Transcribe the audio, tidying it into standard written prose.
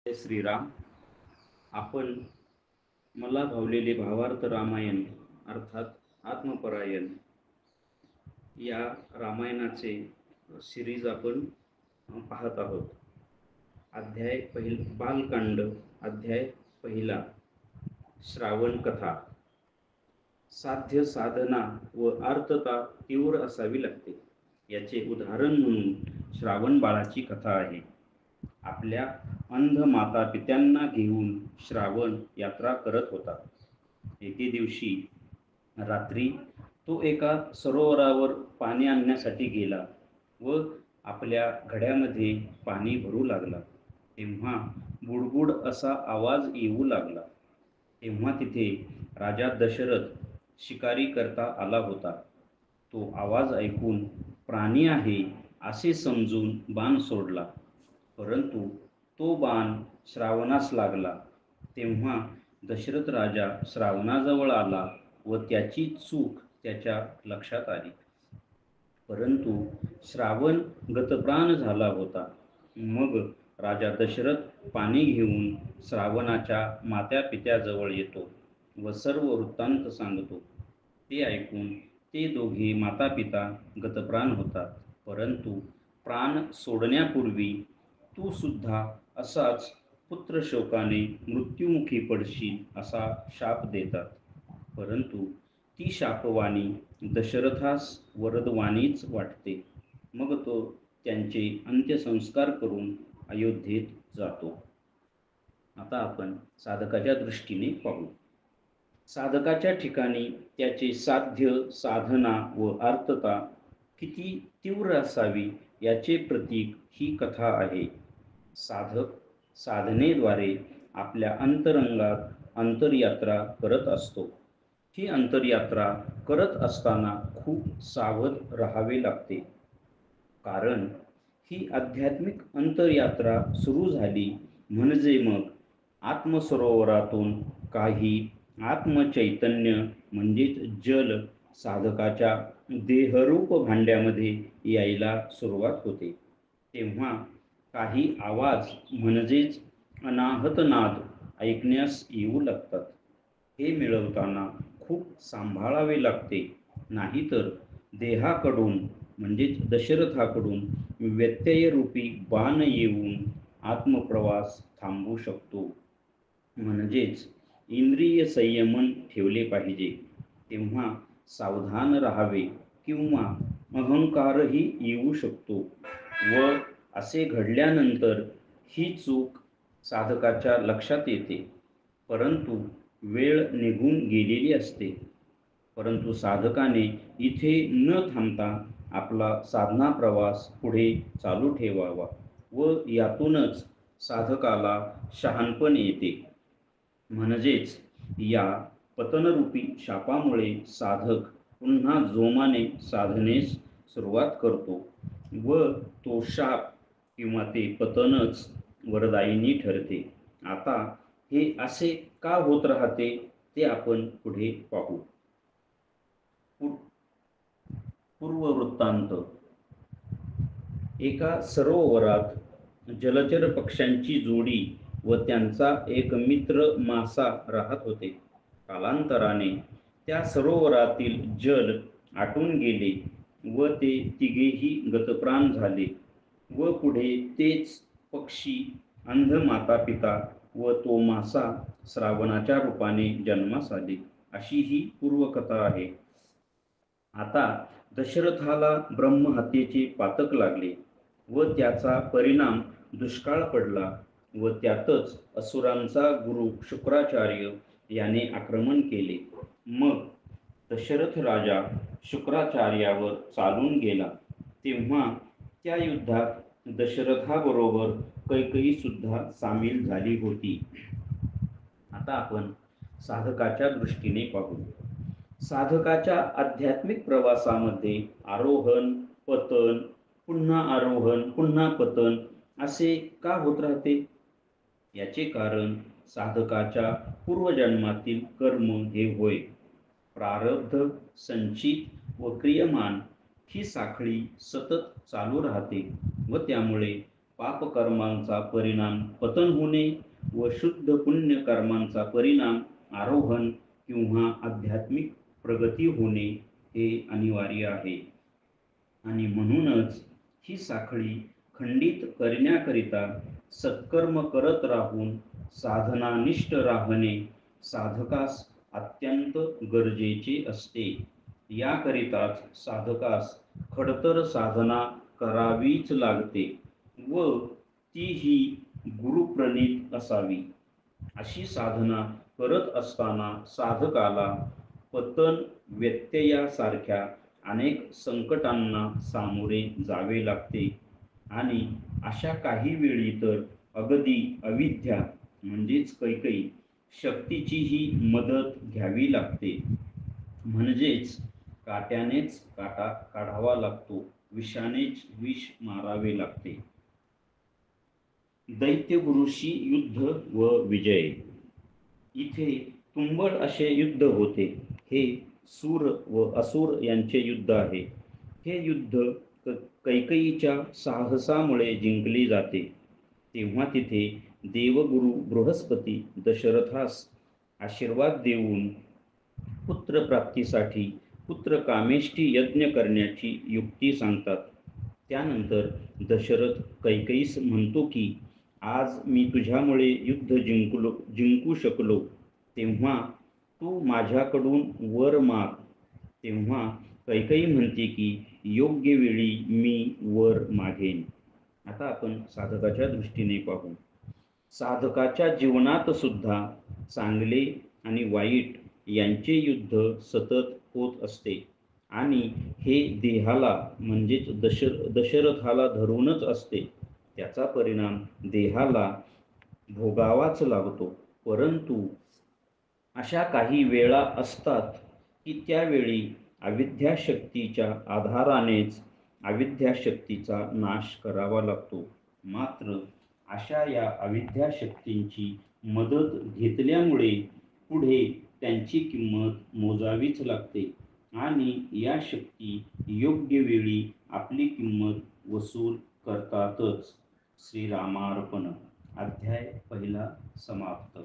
जय श्रीराम. आपण मला भावलेले भावार्थ रामायण अर्थात आत्मपरायण या रामायणाचे सिरीज आपण पाहत आहोत. बालकांड अध्याय पहिला, श्रावण कथा. साध्य साधना व आर्तता तीव्र असावी लागते. याचे उदाहरण म्हणून श्रावण बाळाची कथा आहे. आपल्या अंध माता पित्यांना घेऊन श्रावण यात्रा करत होता. एके दिवशी रात्री तो एका सरोवरावर पाणी आणण्यासाठी गेला व आपल्या घड्यामध्ये पाणी भरू लागला. तेव्हा बुडबुड असा आवाज येऊ लागला. तेव्हा तिथे राजा दशरथ शिकारी करता आला होता. तो आवाज ऐकून प्राणी आहे असे समजून बाण सोडला, परंतु तो बाण श्रावणास लागला. तेव्हा दशरथ राजा श्रावणाजवळ आला व त्याची चूक त्याच्या लक्षात आली. परंतु श्रावण गतप्राण झाला होता. मग राजा दशरथ पाणी घेऊन श्रावणाच्या मात्या पित्याजवळ येतो व सर्व वृत्तांत सांगतो. ते ऐकून ते दोघे माता पिता गतप्राण होतात. परंतु प्राण सोडण्यापूर्वी तू सुद्धा असाच पुत्रशोकाने मृत्युमुखी पडशील असा शाप देतात. परंतु ती शापवाणी दशरथास वरदवाणीच वाटते. मग तो त्यांचे अंत्यसंस्कार करून अयोध्येत जातो. आता आपण साधकाच्या दृष्टीने पाहू. साधकाच्या ठिकाणी त्याचे साध्य साधना व आर्तता किती तीव्र असावी याचे प्रतीक ही कथा आहे. साधक साधनेद्वारे आपल्या अंतरंगात अंतरयात्रा करत असतो. ही अंतरयात्रा करत असताना खूप सावध राहावे लागते. कारण ही आध्यात्मिक अंतरयात्रा सुरू झाली म्हणजे मग आत्मसरोवरातून काही आत्मचैतन्य म्हणजेच जल साधकाच्या देहरूप भांड्यामध्ये यायला सुरुवात होते. तेव्हा काही आवाज म्हणजेच अनाहत नाद ऐकण्यास येऊ लागतात. हे मिळवताना खूप सांभाळावे लागते, नाहीतर देहाकडून म्हणजेच दशरथाकडून व्यत्ययरूपी बाण येऊन आत्मप्रवास थांबू शकतो. म्हणजेच इंद्रिय संयमन ठेवले पाहिजे. तेव्हा सावधान राहावे किंवा अहंकारही येऊ शकतो व असे घडल्यानंतर ही चूक साधकाच्या लक्षात येते. परंतु वेळ निघून गेलेली असते. परंतु साधकाने इथे न थांबता आपला साधना प्रवास पुढे चालू ठेवावा व यातूनच साधकाला शहाणपण येते. म्हणजेच या पतनरूपी शापामुळे साधक पुन्हा जोमाने साधनेस सुरुवात करतो व तो शाप किंवा ते पतनच वरदायिनी ठरते. आता हे असे का होत राहते ते आपण पुढे पाहू. पूर्ववृत्तांत. एका सरोवरात जलचर पक्ष्यांची जोडी व त्यांचा एक मित्र मासा राहत होते. कालांतराने त्या सरोवरातील जल आटून गेले व ते तिघेही गतप्राण झाले व पुढे तेच पक्षी, अंध माता पिता व तो मासा श्रावणाच्या रूपाने जन्मास आले. अशी ही पूर्वकथा आहे. आता दशरथाला ब्रह्महत्येचे पातक लागले व त्याचा परिणाम दुष्काळ पडला व त्यातच असुरांचा गुरु शुक्राचार्य याने आक्रमण केले. मग दशरथ राजा शुक्राचार्यावर चालून गेला. तेव्हा त्या युद्धात दशरथाबरोबर कैकेयी सुद्धा सामील झाली होती. आता आपण साधकाच्या दृष्टीने पाहू. साधकाच्या आध्यात्मिक प्रवासामध्ये आरोहण, पतन, पुन्हा आरोहण, पुन्हा पतन असे का होत राहते? याचे कारण साधकाच्या पूर्वजन्मातील कर्म हे होय. प्रारब्ध, संचित व क्रियमान ही साखळी सतत चालू राहते व त्यामुळे पापकर्मांचा परिणाम पतन होणे व शुद्ध पुण्य कर्मांचा परिणाम आरोहण किंवा आध्यात्मिक प्रगती होणे हे अनिवार्य आहे. आणि म्हणूनच ही साखळी खंडित करण्याकरिता सत्कर्म करत राहून साधनानिष्ठ राहणे साधकास अत्यंत गरजेचे असते. याकरिताच साधकास खडतर साधना करावीच लागते व तीही गुरुप्रणीत असावी. अशी साधना करत असताना साधकाला पतन व्यत्ययासारख्या अनेक संकटांना सामोरे जावे लागते आणि अशा काही वेळी तर अगदी अविद्या म्हणजेच कैकई शक्तीचीही मदत घ्यावी लागते. म्हणजेच काट्यानेच काटा काढावा लागतो, विषानेच विष मारावे लागते. दैत्यगुरुशी युद्ध व विजय. इथे तुंबळ असे युद्ध होते. हे सूर व असुर यांचे युद्ध आहे. हे युद्ध कैकेयीच्या साहसामुळे जिंकले जाते. तेव्हा तिथे देवगुरु बृहस्पती दशरथास आशीर्वाद देऊन पुत्रप्राप्तीसाठी पुत्रकामेष्टी यज्ञ करण्याची युक्ती सांगतात. त्यानंतर दशरथ कैकेयीस म्हणतो की आज मी तुझ्यामुळे युद्ध जिंकू शकलो, तेव्हा तू माझ्याकडून वर माग. तेव्हा कैकेयी म्हणते की योग्य वेळी मी वर मागेन. आता आपण साधकाच्या दृष्टीने पाहू. साधकाच्या जीवनात सुद्धा चांगले आणि वाईट यांचे युद्ध सतत होत असते आणि हे देहाला म्हणजेच दशरथाला धरूनच असते. त्याचा परिणाम देहाला भोगावाच लागतो. परंतु अशा काही वेळा असतात की त्यावेळी अविद्याशक्तीच्या आधारानेच अविद्याशक्तीचा नाश करावा लागतो. मात्र अशा या अविद्याशक्तींची मदत घेतल्यामुळे पुढे त्यांची किंमत मोजावीच लागते आणि या शक्ती योग्य वेळी आपली किंमत वसूल करतातच. श्रीरामार्पण. अध्याय 1 समाप्त.